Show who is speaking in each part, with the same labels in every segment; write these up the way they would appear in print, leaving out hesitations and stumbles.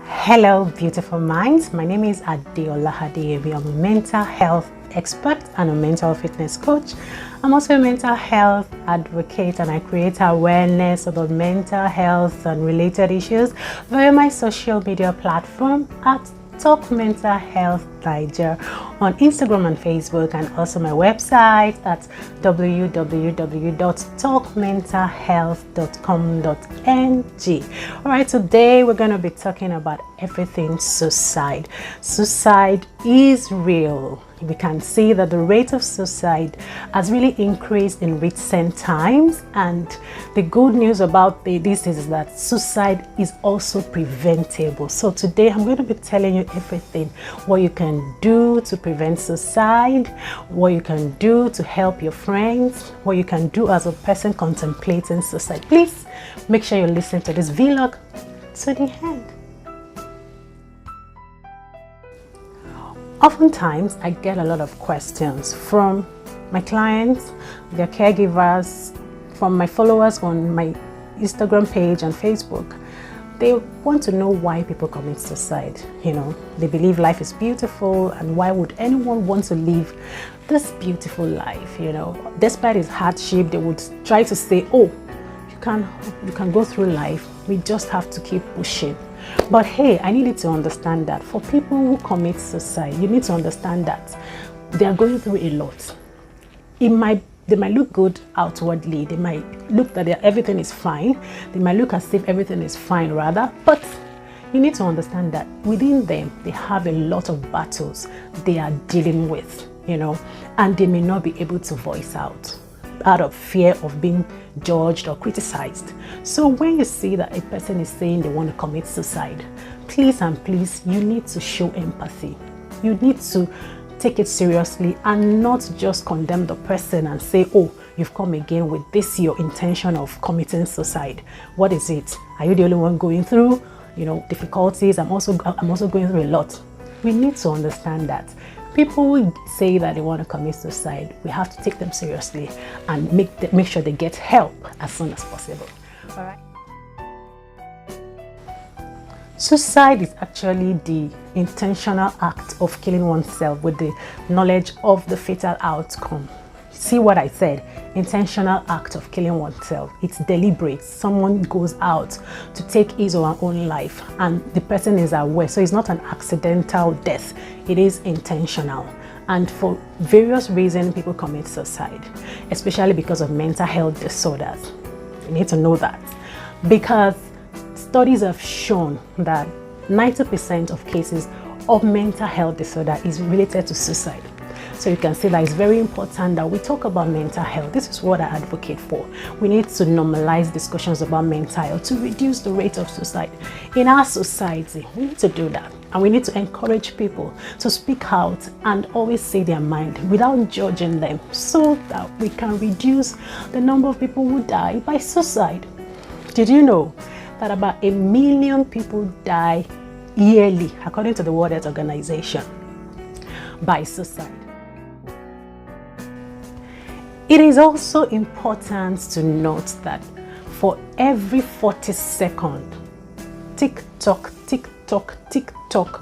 Speaker 1: Hello, beautiful minds. My name is Adeola Hadeyebi. I'm a mental health expert and a mental fitness coach. I'm also a mental health advocate, and I create awareness about mental health and related issues via my social media platform at Talk Mental Health Niger on Instagram and Facebook, and also my website at www.talkmentalhealth.com.ng. Alright, today we're going to be talking about everything suicide. Suicide is real. We can see that the rate of suicide has really increased in recent times, and the good news about this is that suicide is also preventable. So today I'm going to be telling you everything, what you can do to prevent suicide, what you can do to help your friends, what you can do as a person contemplating suicide. Please make sure you listen to this vlog to the end. Oftentimes, I get a lot of questions from my clients, their caregivers, from my followers on my Instagram page and Facebook. They want to know why people commit suicide. You know, they believe life is beautiful, and why would anyone want to live this beautiful life? You know, despite its hardship, they would try to say, "Oh, you can go through life. We just have to keep pushing." But hey, I need you to understand that for people who commit suicide, you need to understand that they are going through a lot. They might look good outwardly. They might look that everything is fine. They might look as if everything is fine rather. But you need to understand that within them, they have a lot of battles they are dealing with, you know, and they may not be able to voice out of fear of being judged or criticized. So when you see that a person is saying they want to commit suicide, please and please, you need to show empathy. You need to take it seriously and not just condemn the person and say, "Oh, you've come again with this your intention of committing suicide. What is it? Are you the only one going through, you know, difficulties? I'm also going through a lot." We need to understand that people who say that they want to commit suicide, we have to take them seriously and make sure they get help as soon as possible. All right. Suicide is actually the intentional act of killing oneself with the knowledge of the fatal outcome. See what I said? Intentional act of killing oneself. It's deliberate. Someone goes out to take his or her own life, and the person is aware. So it's not an accidental death. It is intentional. And for various reasons, people commit suicide, especially because of mental health disorders. You need to know that, because studies have shown that 90% of cases of mental health disorder is related to suicide. So you can see that it's very important that we talk about mental health. This is what I advocate for. We need to normalize discussions about mental health to reduce the rate of suicide in our society. We need to do that. And we need to encourage people to speak out and always say their mind without judging them, so that we can reduce the number of people who die by suicide. Did you know that about 1 million people die yearly, according to the World Health Organization, by suicide? It is also important to note that for every 40 seconds, tick tock, tick tock, tick tock,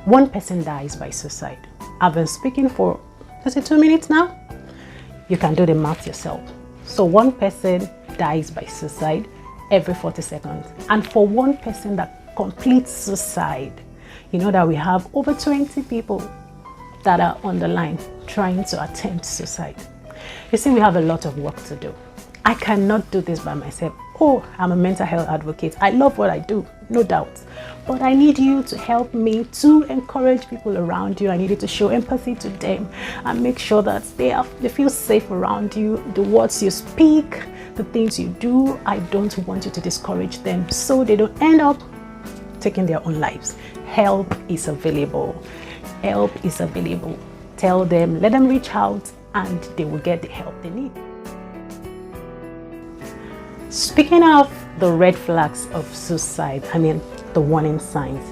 Speaker 1: one person dies by suicide. I've been speaking for 2 minutes now. You can do the math yourself. So one person dies by suicide every 40 seconds. And for one person that completes suicide, you know that we have over 20 people that are on the line trying to attempt suicide. You see, we have a lot of work to do. I cannot do this by myself. Oh, I'm a mental health advocate. I love what I do, no doubt. But I need you to help me to encourage people around you. I need you to show empathy to them and make sure that they feel safe around you. The words you speak, the things you do, I don't want you to discourage them so they don't end up taking their own lives. Help is available. Help is available. Tell them, let them reach out, and they will get the help they need. Speaking of the red flags of suicide, I mean the warning signs,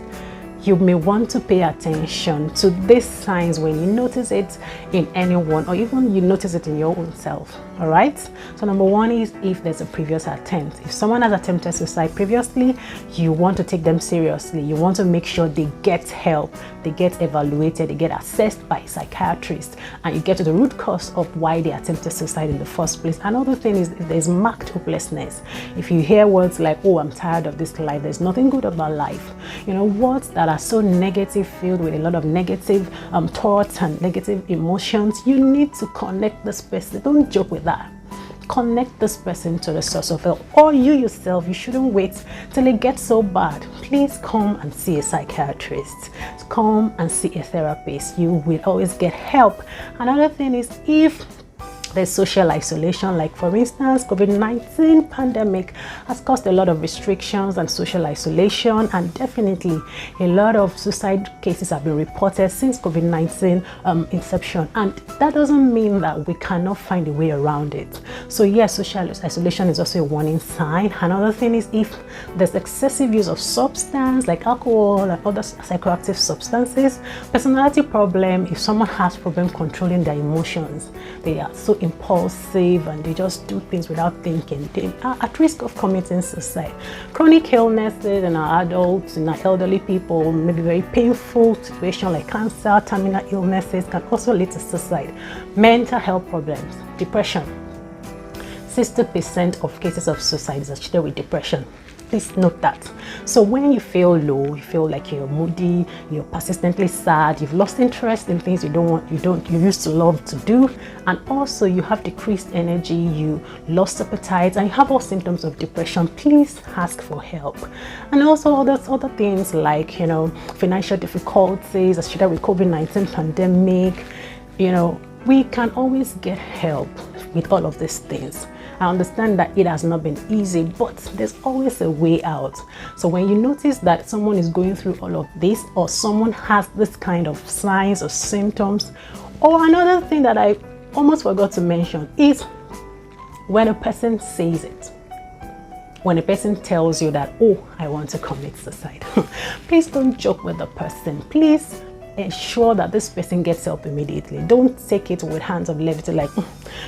Speaker 1: you may want to pay attention to these signs when you notice it in anyone, or even you notice it in your own self. All right, so number one is if there's a previous attempt. If someone has attempted suicide previously, you want to take them seriously. You want to make sure they get help, they get evaluated, they get assessed by psychiatrists, and you get to the root cause of why they attempted suicide in the first place. Another thing is if there's marked hopelessness. If you hear words like, oh, I'm tired of this life, there's nothing good about life, you know, words that are so negative, filled with a lot of negative thoughts and negative emotions, you need to connect this person. Don't joke with that. Connect this person to the source of help. Or you yourself, you shouldn't wait till it gets so bad. Please come and see a psychiatrist. Come and see a therapist. You will always get help. Another thing is if there's social isolation, like for instance, COVID-19 pandemic has caused a lot of restrictions and social isolation, and definitely a lot of suicide cases have been reported since COVID-19 inception, and that doesn't mean that we cannot find a way around it. So yes, social isolation is also a warning sign. Another thing is if there's excessive use of substance like alcohol and other psychoactive substances, personality problem, if someone has problem controlling their emotions, they are so impulsive and they just do things without thinking, they are at risk of committing suicide. Chronic illnesses in our adults, in our elderly people, maybe very painful situation like cancer, terminal illnesses can also lead to suicide. Mental health problems, depression. 60% of cases of suicide is associated with depression. Please note that. So when you feel low, you feel like you're moody, you're persistently sad, you've lost interest in things you used to love to do, and also you have decreased energy, you lost appetite, and you have all symptoms of depression, please ask for help. And also other things like, you know, financial difficulties associated with COVID-19 pandemic, you know, we can always get help with all of these things. I understand that it has not been easy, but there's always a way out. So when you notice that someone is going through all of this, or someone has this kind of signs or symptoms, or another thing that I almost forgot to mention is when a person says it. When a person tells you that, oh, I want to commit suicide, please don't joke with the person. Please ensure that this person gets help immediately. Don't take it with hands of levity like,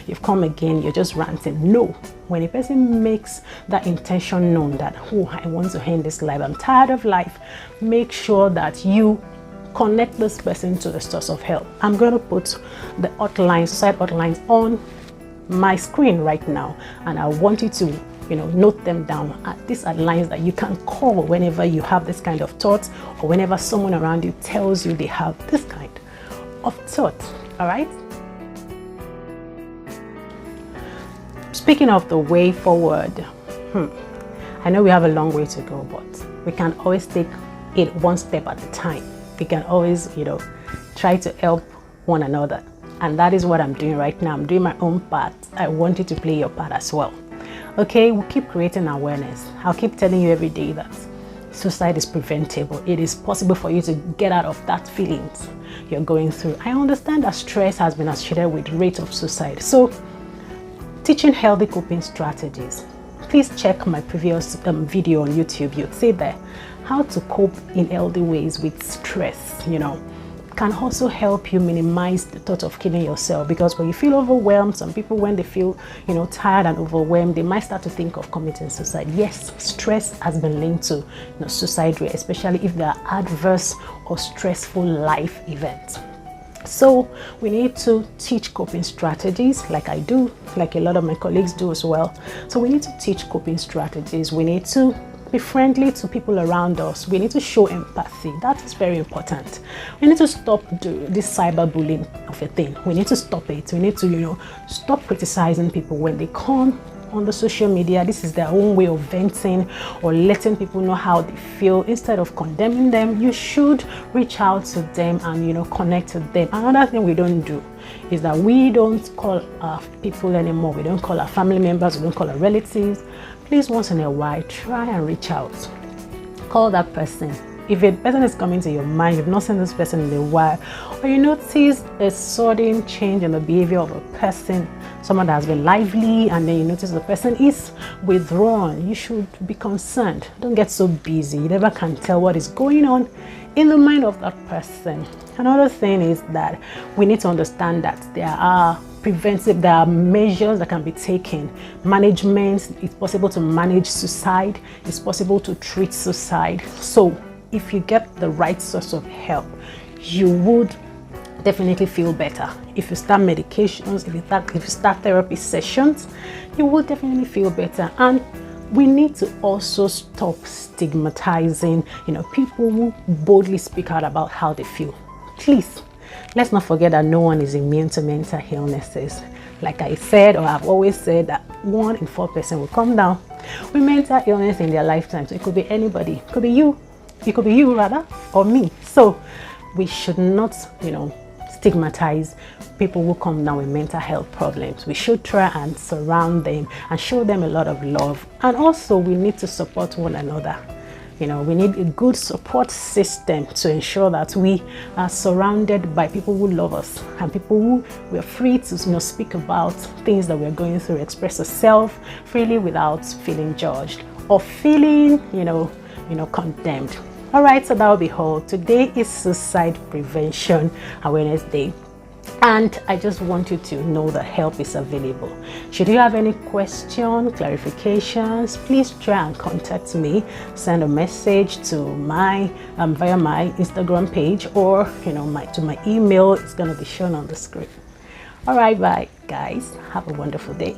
Speaker 1: you've come again, you're just ranting. No. When a person makes that intention known that, oh, I want to end this life, I'm tired of life, make sure that you connect this person to the source of help. I'm going to put the hotlines, suicide hotlines on my screen right now, and I want you to, you know, note them down. These are lines that you can call whenever you have this kind of thoughts, or whenever someone around you tells you they have this kind of thought. All right. Speaking of the way forward, I know we have a long way to go, but we can always take it one step at a time. We can always, you know, try to help one another. And that is what I'm doing right now. I'm doing my own part. I want you to play your part as well. Okay, we'll keep creating awareness. I'll keep telling you every day that suicide is preventable. It is possible for you to get out of that feelings you're going through. I understand that stress has been associated with rate of suicide. So teaching healthy coping strategies. Please check my previous video on YouTube. You'd see there how to cope in healthy ways with stress, you know. Can also help you minimize the thought of killing yourself, because when you feel overwhelmed, some people, when they feel, you know, tired and overwhelmed, they might start to think of committing suicide. Yes, stress has been linked to, you know, suicide rate, especially if there are adverse or stressful life events. So we need to teach coping strategies, like I do, like a lot of my colleagues do as well. So we need to teach coping strategies. We need to be friendly to people around us. We need to show empathy. That is very important. We need to stop this cyberbullying of a thing. We need to stop it. We need to, you know, stop criticizing people when they come on the social media. This is their own way of venting or letting people know how they feel. Instead of condemning them, you should reach out to them and, you know, connect with them. Another thing we don't do is that we don't call our people anymore. We don't call our family members. We don't call our relatives. Please, once in a while, try and reach out. Call that person. If a person is coming to your mind, you've not seen this person in a while, or you notice a sudden change in the behavior of a person, someone that has been lively, and then you notice the person is withdrawn, you should be concerned. Don't get so busy. You never can tell what is going on in the mind of that person. Another thing is that we need to understand that there are measures that can be taken. Management, it's possible to manage suicide, it's possible to treat suicide. So if you get the right source of help, you would definitely feel better. If you start medications, if you start therapy sessions, you will definitely feel better. And we need to also stop stigmatizing, people who boldly speak out about how they feel. Please, let's not forget that no one is immune to mental illnesses. Like I said, or I've always said, that 1 in 4 persons will come down with mental illness in their lifetime. So it could be anybody. It could be you. It could be you rather, or me. So we should not, stigmatize people who come down with mental health problems. We should try and surround them and show them a lot of love. And also we need to support one another. We need a good support system to ensure that we are surrounded by people who love us and people who we're free to speak about things that we're going through, express ourselves freely without feeling judged or feeling, condemned. All right, so that will be all. Today is Suicide Prevention Awareness Day. And I just want you to know that help is available. Should you have any questions, clarifications, please try and contact me. Send a message to my via my Instagram page, or to my email. It's going to be shown on the screen. All right, bye guys. Have a wonderful day.